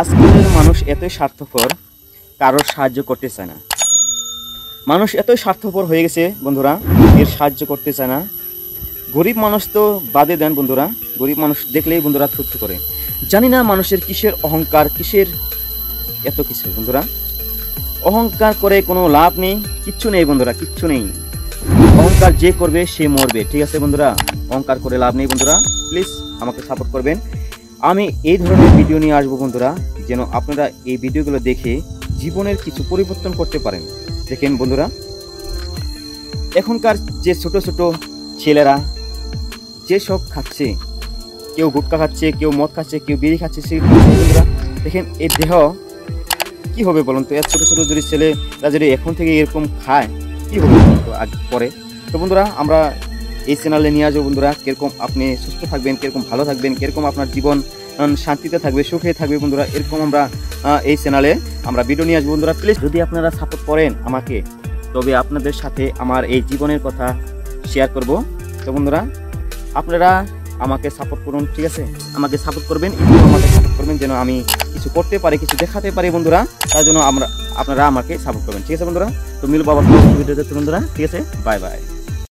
আজকালের মানুষ এতই স্বার্থপর, কারোর সাহায্য করতে চায় না। মানুষ এতই স্বার্থপর হয়ে গেছে বন্ধুরা, এর সাহায্য করতে চায় না। গরিব মানুষ তো বাদে দেন বন্ধুরা, গরিব মানুষ দেখলেই বন্ধুরা থুথু করে। জানি না মানুষের কিসের অহংকার, কিসের এত কিছু বন্ধুরা। অহংকার করে কোনো লাভ নেই, কিচ্ছু নেই বন্ধুরা, কিচ্ছু নেই। অহংকার যে করবে সে মরবে, ঠিক আছে বন্ধুরা। অহংকার করে লাভ নেই বন্ধুরা। প্লিজ আমাকে সাপোর্ট করবেন। আমি এই ধরনের ভিডিও নিয়ে আসবো বন্ধুরা, যেন আপনারা এই ভিডিওগুলো দেখে জীবনের কিছু পরিবর্তন করতে পারেন। দেখেন বন্ধুরা, এখনকার যে ছোট ছোট ছেলেরা যে সব খাচ্ছে, কেউ গুটকা খাচ্ছে, কেউ মদ খাচ্ছে, কেউ বিড়ি খাচ্ছে, সেই বন্ধুরা দেখেন এই দেহ কি হবে বলুন তো। এর ছোট ছোট যদি ছেলেরা যদি এখন থেকে এরকম খায় কি হবে তো আগে পরে। তো বন্ধুরা আমরা এই চ্যানেলে নিয়ে আসবো বন্ধুরা, কিরকম আপনি সুস্থ থাকবেন, কিরকম ভালো থাকবেন, কিরকম আপনার জীবন শান্তিতে থাকবে, সুখে থাকবে বন্ধুরা। এরকম আমরা এই চ্যানেলে আমরা ভিডিও নিয়ে আসবো বন্ধুরা। প্লিজ যদি আপনারা সাপোর্ট করেন আমাকে, তবে আপনাদের সাথে আমার এই জীবনের কথা শেয়ার করব। তো বন্ধুরা আপনারা আমাকে সাপোর্ট করুন, ঠিক আছে। আমাকে সাপোর্ট করবেন, আমাকে সাপোর্ট করবেন যেন আমি কিছু করতে পারি, কিছু দেখাতে পারি বন্ধুরা। তার জন্য আপনারা আমাকে সাপোর্ট করবেন, ঠিক আছে বন্ধুরা। তো মিলবো আবার ভিডিও দেখতে বন্ধুরা, ঠিক আছে। Bye bye.